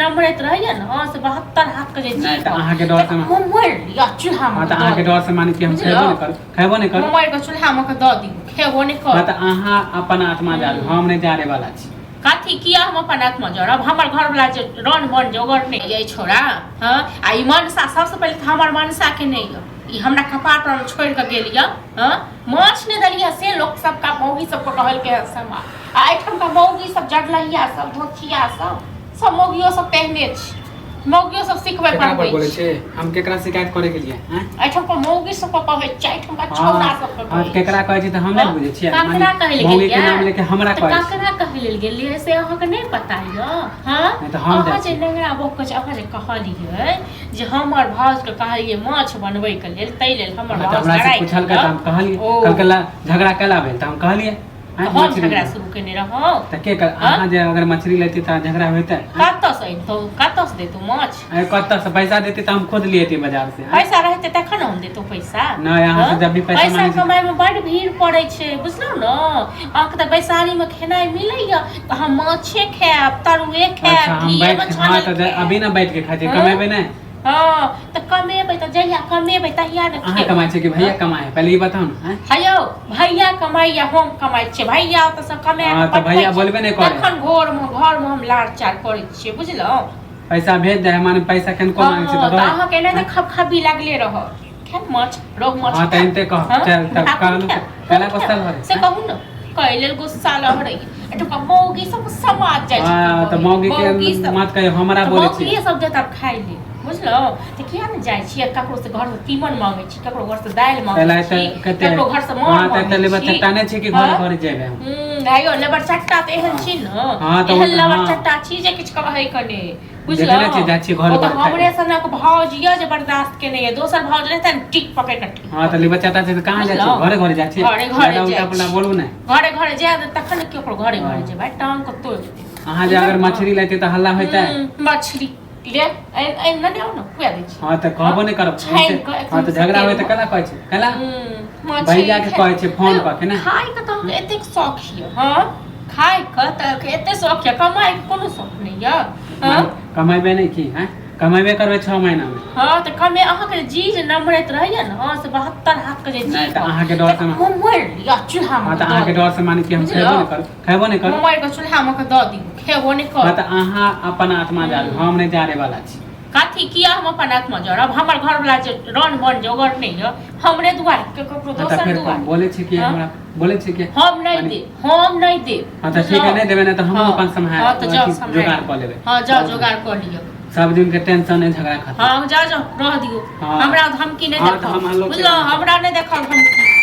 नंबरत रहिए न से 72 हाथ के जे नहीं त अहाँ के डर से मोबाइल या चूल्हा में त अहाँ के डर से माने कि हम खेबो नहीं कर मोबाइल के चूल्हा में के द दी खेबो नहीं कर त अहाँ अपन आत्मा जालू हम नहीं जारे वाला छी काथी किया हम अपन आत्मा जरब हमर घर वाला जे रन बन जोगर नहीं ये छोड़ा हां आ ई मनसा सबसे पहले त हमर मनसा के नहीं ई हमरा कपाट पर छोड़ के गेलिया हां माछ ने दलिया से लोग सब का मौगी सब को कहल के समा आ एठम का मौगी सब जडलहिया सब धोतिया सब मौगियो सब पहने छी मौगियो सब सिखबै पड़बै बोले छे हम केकरा शिकायत करे के लिए हैं एठम का मौगी सब को कहै छै एठम का छौरा सब को कहै केकरा कहै छी त हम नहीं बुझे छियै काकरा कहै ले मौगी के नाम लेके हमरा कहै काकरा कहै ले गेलिए से अहाँ के नहीं पता य हां त हम अहाँ जे नंगरा बक के अहाँ जे कहलिए जे हमर भाउज के कहलिए माछ बनबै के लेल तै लेल हमर भाउज लड़ाई पूछल के हम कहलिए कल झगड़ा कला भेल त हम कहलिए हम झगड़ा शुरू केने रहो त के अहाँ जे अगर मछली लेती त झगड़ा होते कत से तो कत से दे तू माछ कत से पैसा देती त हम खुद लेती बाजार से पैसा रहते तखन हम देतो पैसा न यहाँ से जब भी पैसा कमाए में बड़ भीड़ पड़े छे बुझलो न आंख त बैसारी में खेनाई मिलैया त हम माछे खाएब तरुए खाएब घी में छानल त अभी ना बैठ के खाए छी कमेबे नहीं हां त कमेबै त जहिया कमेबै तहिया न अहाँ कमाई छै कि भैया कमाए पहले ई बताओ न हेयो भैया कमाई या हम कमाई छै भैया त सब कमाए त भैया बोलबे नहीं करे तखन घर में हम लाड़ चार करै छियै बुझलो पैसा भेज दे माने पैसा केन को मांगे छै त अहाँ के नहीं खबखबी लागले रह खेत माछ रोग माछ हां त एनते कह चल तब कान पहला गुस्सा भरे से कहू न कैले गुस्सा लहरै एठका मौगी सब समाज जाय छै हां त मौगी के मत कहियो हमरा बोले छी मौगी सब जता खाइ ले बुझलो त किया न जाय छी ककरो से घर से तीमन मांगे छी ककरो घर से दाल मांगे छी ककरो घर से मांगे हां त लेबर चट्टा नहीं छी कि घर जेबे भाइयो लेबर चट्टा त एहन छी न हां त लेबर चट्टा छी जे किछ कहै कने बुझलो देखले छी जा छी घर पर हमरे सनक भाउज ये जे बर्दाश्त के नहीं है दोसर भाउज रहता न टिक पकड़ के हां त लेबर चट्टा से कहां जाय छी घरे घरे जाय छी घरे उल्टा अपना बोलू न घरे घरे जाय तखन केकरो घरे घरे जेबै टांग को तोड़ अहाँ जे अगर मछली लेते त हल्ला होता मछली ले ए न देओ न खुआ दै छी हां त कहबो नहीं करब हां त झगड़ा होय त कला कहै छी कला भैया के कहै छी फोन क के न खाय के त एतेक शौक हिय हां खाय के त एते शौक है कमाई के कोनो शौक नहीं य हां कमाइबे नहीं की हैं कमाइबे करबे 6 महीना में हां त कमे अहाँ के जीज नंबरत रहिए न से 72 हाथ के जे नहीं त अहाँ के डर से मोबाइल या चूल्हा में हां त अहाँ के डर से माने कि हम खेबो नहीं कर मोबाइल के चूल्हा में के द दी खेबो नहीं कर त अहाँ अपन आत्मा जालू हम नहीं जारे वाला छी काथी किया हम अपन आत्मा जरब हमर घर वाला जे रन बन जोगर नहीं है हमरे दुआर के ककरो दोसर दुआर बोले छी कि हमरा बोले छी कि हम नहीं दे हां त ठीक है नहीं देबे ना त हम अपन संभाल हां त जाओ जुगाड़ क लेबे हां जाओ जुगाड़ क लियो सब दिन के टेंशन है झगड़ा खत्म हां जाओ रह दियो हमरा धमकी नहीं देखो बुझलो हमरा नहीं देखो धमकी